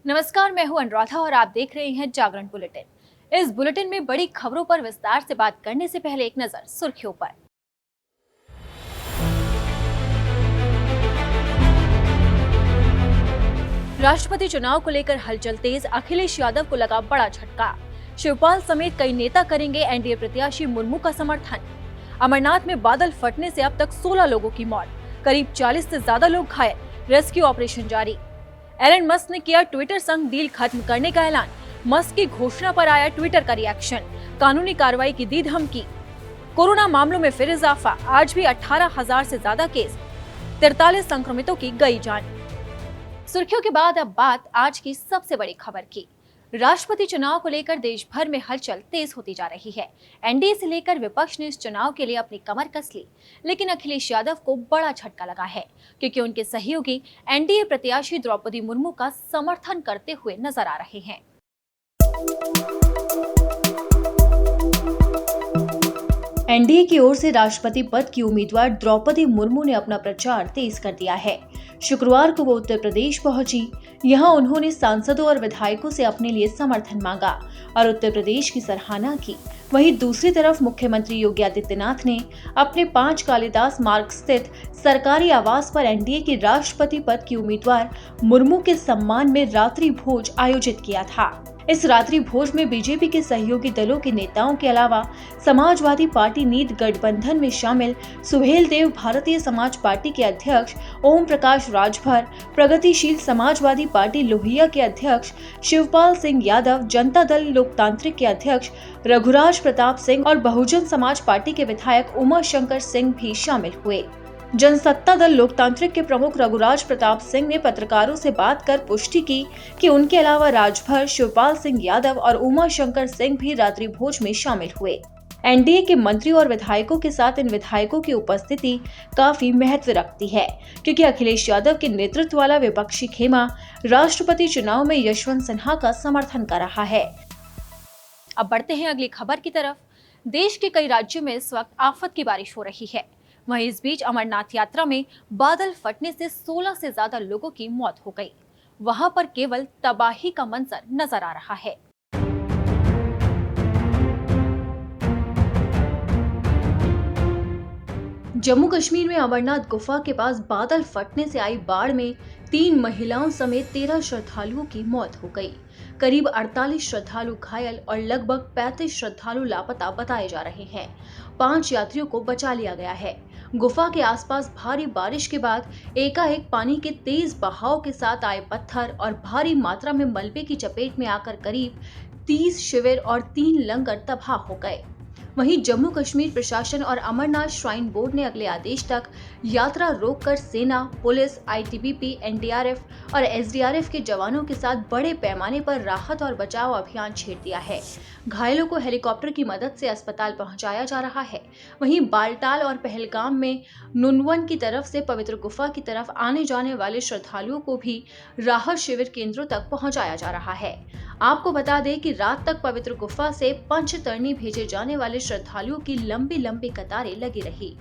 नमस्कार, मैं हूं अनुराधा और आप देख रहे हैं जागरण बुलेटिन। इस बुलेटिन में बड़ी खबरों पर विस्तार से बात करने से पहले एक नजर सुर्खियों पर। राष्ट्रपति चुनाव को लेकर हलचल तेज, अखिलेश यादव को लगा बड़ा झटका। शिवपाल समेत कई नेता करेंगे एनडीए प्रत्याशी मुर्मू का समर्थन। अमरनाथ में बादल फटने से अब तक 16 लोगों की मौत, करीब 40 से ज्यादा लोग घायल, रेस्क्यू ऑपरेशन जारी। एलन मस्क ने किया ट्विटर संग डील खत्म करने का ऐलान। मस्क की घोषणा पर आया ट्विटर का रिएक्शन, कानूनी कार्रवाई की दी धमकी। कोरोना मामलों में फिर इजाफा, आज भी 18,000 से ज्यादा केस, 43 संक्रमितों की गई जान। सुर्खियों के बाद अब बात आज की सबसे बड़ी खबर की। राष्ट्रपति चुनाव को लेकर देश भर में हलचल तेज होती जा रही है। एनडीए से लेकर विपक्ष ने इस चुनाव के लिए अपनी कमर कस ली, लेकिन अखिलेश यादव को बड़ा झटका लगा है, क्योंकि उनके सहयोगी एनडीए प्रत्याशी द्रौपदी मुर्मू का समर्थन करते हुए नजर आ रहे हैं। एनडीए की ओर से राष्ट्रपति पद की उम्मीदवार द्रौपदी मुर्मू ने अपना प्रचार तेज कर दिया है। शुक्रवार को वो उत्तर प्रदेश पहुंची। यहां उन्होंने सांसदों और विधायकों से अपने लिए समर्थन मांगा और उत्तर प्रदेश की सराहना की। वहीं दूसरी तरफ मुख्यमंत्री योगी आदित्यनाथ ने अपने 5 कालिदास मार्ग स्थित सरकारी आवास पर एनडीए की राष्ट्रपति पद की उम्मीदवार मुर्मू के सम्मान में रात्रि भोज आयोजित किया था। इस रात्रि भोज में बीजेपी के सहयोगी दलों के नेताओं के अलावा समाजवादी पार्टी नीत गठबंधन में शामिल सुहेल देव, भारतीय समाज पार्टी के अध्यक्ष ओम प्रकाश राजभर, प्रगतिशील समाजवादी पार्टी लोहिया के अध्यक्ष शिवपाल सिंह यादव, जनता दल लोकतांत्रिक के अध्यक्ष रघुराज प्रताप सिंह और बहुजन समाज पार्टी के विधायक उमा शंकर सिंह भी शामिल हुए। जनसत्ता दल लोकतांत्रिक के प्रमुख रघुराज प्रताप सिंह ने पत्रकारों से बात कर पुष्टि की कि उनके अलावा राजभर, शिवपाल सिंह यादव और उमा शंकर सिंह भी रात्रि भोज में शामिल हुए। एनडीए के मंत्री और विधायकों के साथ इन विधायकों की उपस्थिति काफी महत्व रखती है, क्योंकि अखिलेश यादव के नेतृत्व वाला विपक्षी खेमा राष्ट्रपति चुनाव में यशवंत सिन्हा का समर्थन कर रहा है। अब बढ़ते हैं अगली खबर की तरफ। देश के कई राज्यों में इस वक्त आफत की बारिश हो रही है। वहीं इस बीच अमरनाथ यात्रा में बादल फटने से 16 से ज्यादा लोगों की मौत हो गई। वहां पर केवल तबाही का मंजर नजर आ रहा है। जम्मू कश्मीर में अमरनाथ गुफा के पास बादल फटने से आई बाढ़ में 3 महिलाओं समेत 13 श्रद्धालुओं की मौत हो गई। करीब 48 श्रद्धालु घायल और लगभग 35 श्रद्धालु लापता बताए जा रहे हैं। 5 यात्रियों को बचा लिया गया है। गुफा के आसपास भारी बारिश के बाद एकाएक पानी के तेज बहाव के साथ आए पत्थर और भारी मात्रा में मलबे की चपेट में आकर करीब 30 शिविर और 3 लंगर तबाह हो गए। वहीं जम्मू कश्मीर प्रशासन और अमरनाथ श्राइन बोर्ड ने अगले आदेश तक यात्रा रोककर सेना, पुलिस, आईटीबीपी, एनडीआरएफ और एसडीआरएफ के जवानों के साथ बड़े पैमाने पर राहत और बचाव अभियान छेड़ दिया है। घायलों को हेलीकॉप्टर की मदद से अस्पताल पहुंचाया जा रहा है। वहीं बालटाल और पहलगाम में नुनवन की तरफ से पवित्र गुफा की तरफ आने जाने वाले श्रद्धालुओं को भी राहत शिविर केंद्रों तक पहुंचाया जा रहा है। आपको बता दें कि रात तक पवित्र गुफा से पंचतरणी भेजे जाने वाले श्रद्धालुओं की लंबी लंबी कतारें लगी रही।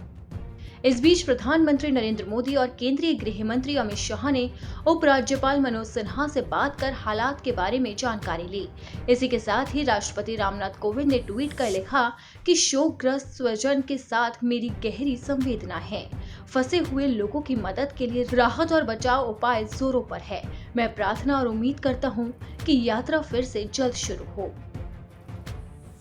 इस बीच प्रधानमंत्री नरेंद्र मोदी और केंद्रीय गृह मंत्री अमित शाह ने उपराज्यपाल मनोज सिन्हा से बात कर हालात के बारे में जानकारी ली। इसी के साथ ही राष्ट्रपति रामनाथ कोविंद ने ट्वीट कर लिखा कि शोकग्रस्त स्वजन के साथ मेरी गहरी संवेदना है। फंसे हुए लोगों की मदद के लिए राहत और बचाव उपाय जोरों पर है। मैं प्रार्थना और उम्मीद करता हूं कि यात्रा फिर से जल्द शुरू हो।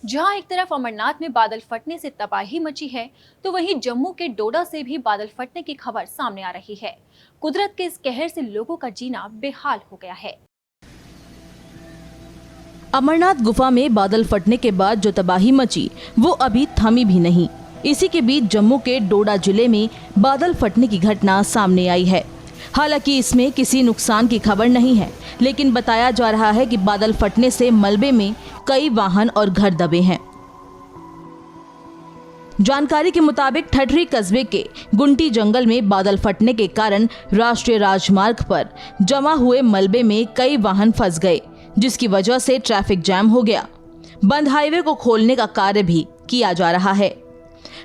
जहां एक तरफ अमरनाथ में बादल फटने से तबाही मची है, तो वहीं जम्मू के डोडा से भी बादल फटने की खबर सामने आ रही है। कुदरत के इस कहर से लोगों का जीना बेहाल हो गया है। अमरनाथ गुफा में बादल फटने के बाद जो तबाही मची वो अभी थमी भी नहीं। इसी के बीच जम्मू के डोडा जिले में बादल फटने की घटना सामने आई है। हालांकि इसमें किसी नुकसान की खबर नहीं है, लेकिन बताया जा रहा है कि बादल फटने से मलबे में कई वाहन और घर दबे हैं। जानकारी के मुताबिक ठठरी कस्बे के गुंटी जंगल में बादल फटने के कारण राष्ट्रीय राजमार्ग पर जमा हुए मलबे में कई वाहन फंस गए, जिसकी वजह से ट्रैफिक जैम हो गया। बंद हाईवे को खोलने का कार्य भी किया जा रहा है।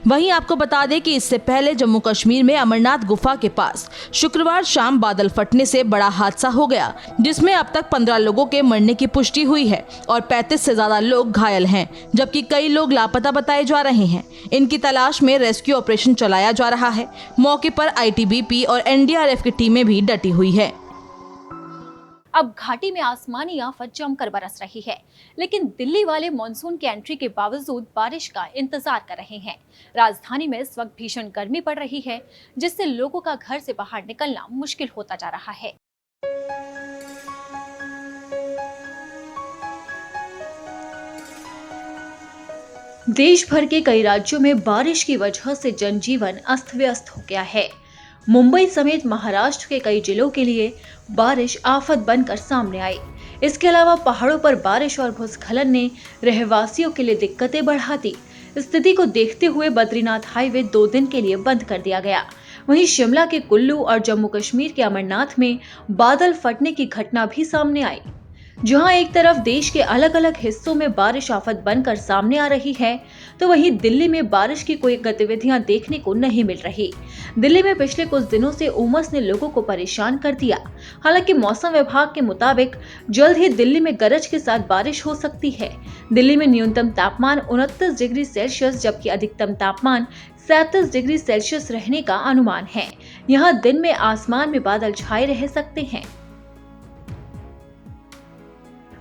वहीं आपको बता दें कि इससे पहले जम्मू कश्मीर में अमरनाथ गुफा के पास शुक्रवार शाम बादल फटने से बड़ा हादसा हो गया, जिसमें अब तक 15 लोगों के मरने की पुष्टि हुई है और 35 से ज्यादा लोग घायल हैं, जबकि कई लोग लापता बताए जा रहे हैं। इनकी तलाश में रेस्क्यू ऑपरेशन चलाया जा रहा है। मौके पर आईटीबीपी और एनडीआरएफ की टीमें भी डटी हुई है। अब घाटी में आसमानी आफत जमकर बरस रही है, लेकिन दिल्ली वाले मॉनसून की एंट्री के बावजूद बारिश का इंतजार कर रहे हैं। राजधानी में इस वक्त भीषण गर्मी पड़ रही है, जिससे लोगों का घर से बाहर निकलना मुश्किल होता जा रहा है। देश भर के कई राज्यों में बारिश की वजह से जनजीवन अस्त व्यस्त हो गया है। मुंबई समेत महाराष्ट्र के कई जिलों के लिए बारिश आफत बनकर सामने आई। इसके अलावा पहाड़ों पर बारिश और भूस्खलन ने रहवासियों के लिए दिक्कतें बढ़ा दी। स्थिति को देखते हुए बद्रीनाथ हाईवे 2 दिन के लिए बंद कर दिया गया। वहीं शिमला के कुल्लू और जम्मू कश्मीर के अमरनाथ में बादल फटने की घटना भी सामने आई। जहां एक तरफ देश के अलग अलग हिस्सों में बारिश आफत बनकर सामने आ रही है, तो वहीं दिल्ली में बारिश की कोई गतिविधियां देखने को नहीं मिल रही। दिल्ली में पिछले कुछ दिनों से उमस ने लोगों को परेशान कर दिया। हालांकि मौसम विभाग के मुताबिक जल्द ही दिल्ली में गरज के साथ बारिश हो सकती है। दिल्ली में न्यूनतम तापमान 29 डिग्री सेल्सियस जबकि अधिकतम तापमान 37 डिग्री सेल्सियस रहने का अनुमान है। यहाँ दिन में आसमान में बादल छाए रह सकते हैं।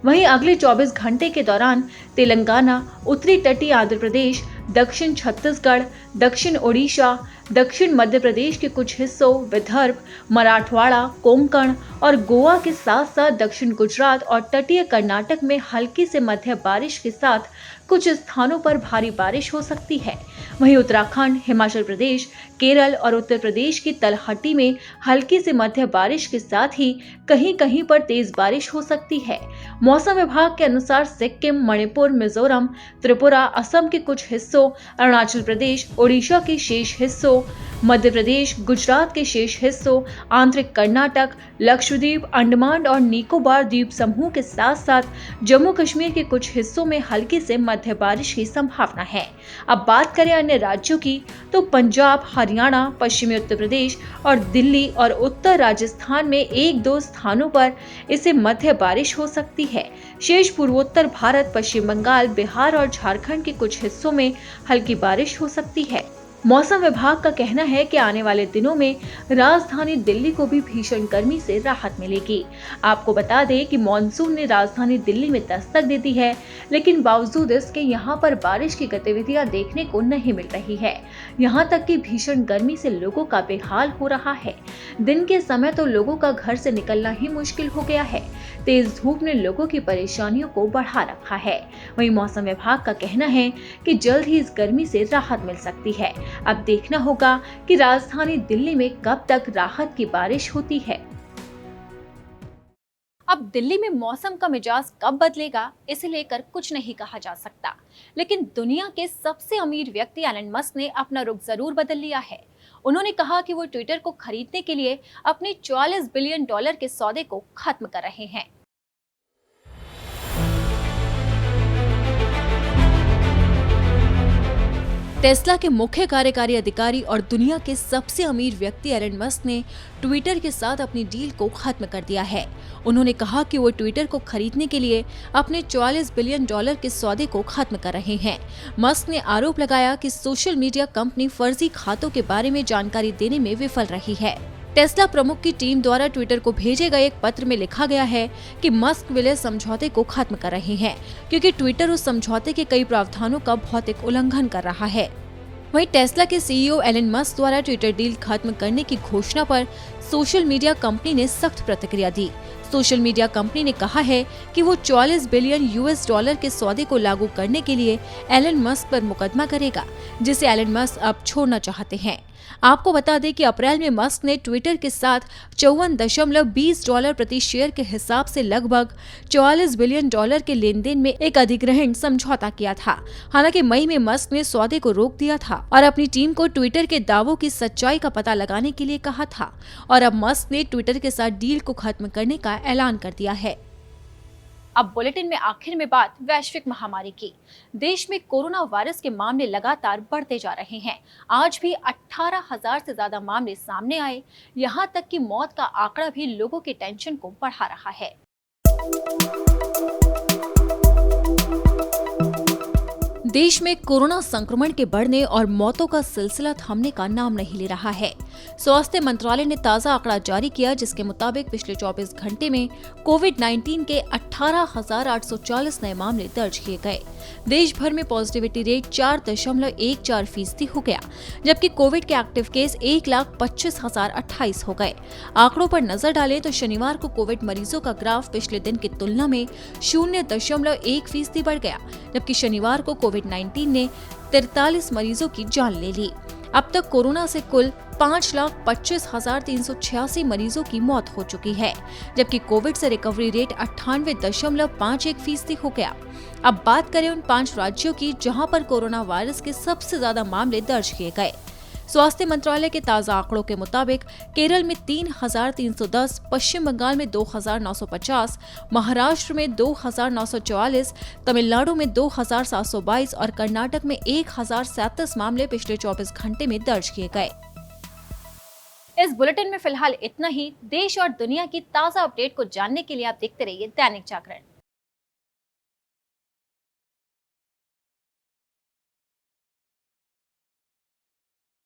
वहीं अगले 24 घंटे के दौरान तेलंगाना, उत्तरी तटीय आंध्र प्रदेश, दक्षिण छत्तीसगढ़, दक्षिण ओडिशा, दक्षिण मध्य प्रदेश के कुछ हिस्सों, विदर्भ, मराठवाड़ा, कोंकण और गोवा के साथ साथ दक्षिण गुजरात और तटीय कर्नाटक में हल्की से मध्य बारिश के साथ कुछ स्थानों पर भारी बारिश हो सकती है। वहीं उत्तराखंड, हिमाचल प्रदेश, केरल और उत्तर प्रदेश की तलहटी में हल्की से मध्य बारिश के साथ ही कहीं कहीं पर तेज बारिश हो सकती है। मौसम विभाग के अनुसार सिक्किम, मणिपुर, मिजोरम, त्रिपुरा, असम के कुछ हिस्सों, अरुणाचल प्रदेश, ओडिशा के शेष हिस्सों, मध्य प्रदेश, गुजरात के शेष हिस्सों, आंतरिक कर्नाटक, लक्षद्वीप, अंडमान और निकोबार द्वीप समूह के साथ साथ जम्मू कश्मीर के कुछ हिस्सों में हल्की से मध्य बारिश की संभावना है। अब बात करें अन्य राज्यों की, तो पंजाब, हरियाणा, पश्चिमी उत्तर प्रदेश और दिल्ली और उत्तर राजस्थान में 1-2 स्थानों पर इसे मध्य बारिश हो सकती है। शेष पूर्वोत्तर भारत, पश्चिम बंगाल, बिहार और झारखंड के कुछ हिस्सों में हल्की बारिश हो सकती है। मौसम विभाग का कहना है कि आने वाले दिनों में राजधानी दिल्ली को भी भीषण गर्मी से राहत मिलेगी। आपको बता दें कि मॉनसून ने राजधानी दिल्ली में दस्तक दे दी है, लेकिन बावजूद इसके यहाँ पर बारिश की गतिविधियां देखने को नहीं मिल रही है। यहाँ तक कि भीषण गर्मी से लोगों का बेहाल हो रहा है। दिन के समय तो लोगों का घर से निकलना ही मुश्किल हो गया है। तेज धूप ने लोगों की परेशानियों को बढ़ा रखा है। वहीं मौसम विभाग का कहना है कि जल्द ही इस गर्मी से राहत मिल सकती है। अब देखना होगा कि राजधानी दिल्ली में कब तक राहत की बारिश होती है। अब दिल्ली में मौसम का मिजाज कब बदलेगा, इसे लेकर कुछ नहीं कहा जा सकता, लेकिन दुनिया के सबसे अमीर व्यक्ति एलन मस्क ने अपना रुख जरूर बदल लिया है। उन्होंने कहा कि वो ट्विटर को खरीदने के लिए अपने $44 बिलियन के सौदे को खत्म कर रहे हैं। टेस्ला के मुख्य कार्यकारी अधिकारी और दुनिया के सबसे अमीर व्यक्ति एलन मस्क ने ट्विटर के साथ अपनी डील को खत्म कर दिया है। उन्होंने कहा कि वो ट्विटर को खरीदने के लिए अपने $44 बिलियन के सौदे को खत्म कर रहे हैं। मस्क ने आरोप लगाया कि सोशल मीडिया कंपनी फर्जी खातों के बारे में जानकारी देने में विफल रही है। टेस्ला प्रमुख की टीम द्वारा ट्विटर को भेजे गए एक पत्र में लिखा गया है कि मस्क विलय समझौते को खत्म कर रहे हैं, क्योंकि ट्विटर उस समझौते के कई प्रावधानों का भौतिक उल्लंघन कर रहा है। वहीं टेस्ला के सीईओ एलन मस्क द्वारा ट्विटर डील खत्म करने की घोषणा पर सोशल मीडिया कंपनी ने सख्त प्रतिक्रिया दी। सोशल मीडिया कंपनी ने कहा है कि वो $44 बिलियन के सौदे को लागू करने के लिए एलन मस्क पर मुकदमा करेगा, जिसे एलन मस्क अब छोड़ना चाहते हैं। आपको बता दें कि अप्रैल में मस्क ने ट्विटर के साथ $54.20 प्रति शेयर के हिसाब से लगभग $44 बिलियन के लेन देन में एक अधिग्रहण समझौता किया था। हालांकि मई में मस्क ने सौदे को रोक दिया था और अपनी टीम को ट्विटर के दावों की सच्चाई का पता लगाने के लिए कहा था, और अब मस्क ने ट्विटर के साथ डील को खत्म करने का ऐलान कर दिया है। अब बुलेटिन में आखिर में बात वैश्विक महामारी की। देश में कोरोना वायरस के मामले लगातार बढ़ते जा रहे हैं। आज भी 18,000 से ज्यादा मामले सामने आए। यहाँ तक कि मौत का आंकड़ा भी लोगों की टेंशन को बढ़ा रहा है। देश में कोरोना संक्रमण के बढ़ने और मौतों का सिलसिला थमने का नाम नहीं ले रहा है। स्वास्थ्य मंत्रालय ने ताजा आंकड़ा जारी किया, जिसके मुताबिक पिछले 24 घंटे में कोविड-19 के 18,840 नए मामले दर्ज किए गए। देश भर में पॉजिटिविटी रेट 4.14% हो गया, जबकि कोविड के एक्टिव केस 1,25,028 हो गए। आंकड़ों पर नजर डालें तो शनिवार को कोविड मरीजों का ग्राफ पिछले दिन की तुलना में 0.1% बढ़ गया, जबकि शनिवार को कोविड-19 ने 43 मरीजों की जान ले ली। अब तक कोरोना से कुल 5,25,386 मरीजों की मौत हो चुकी है, जबकि कोविड से रिकवरी रेट 98.51% हो गया। अब बात करें उन 5 राज्यों की जहां पर कोरोना वायरस के सबसे ज्यादा मामले दर्ज किए गए। स्वास्थ्य मंत्रालय के ताजा आंकड़ों के मुताबिक केरल में 3,310, पश्चिम बंगाल में 2,950, महाराष्ट्र में 2,944, तमिलनाडु में 2,722 और कर्नाटक में 1,037 मामले पिछले 24 घंटे में दर्ज किए गए। इस बुलेटिन में फिलहाल इतना ही। देश और दुनिया की ताजा अपडेट को जानने के लिए आप देखते रहिए दैनिक जागरण।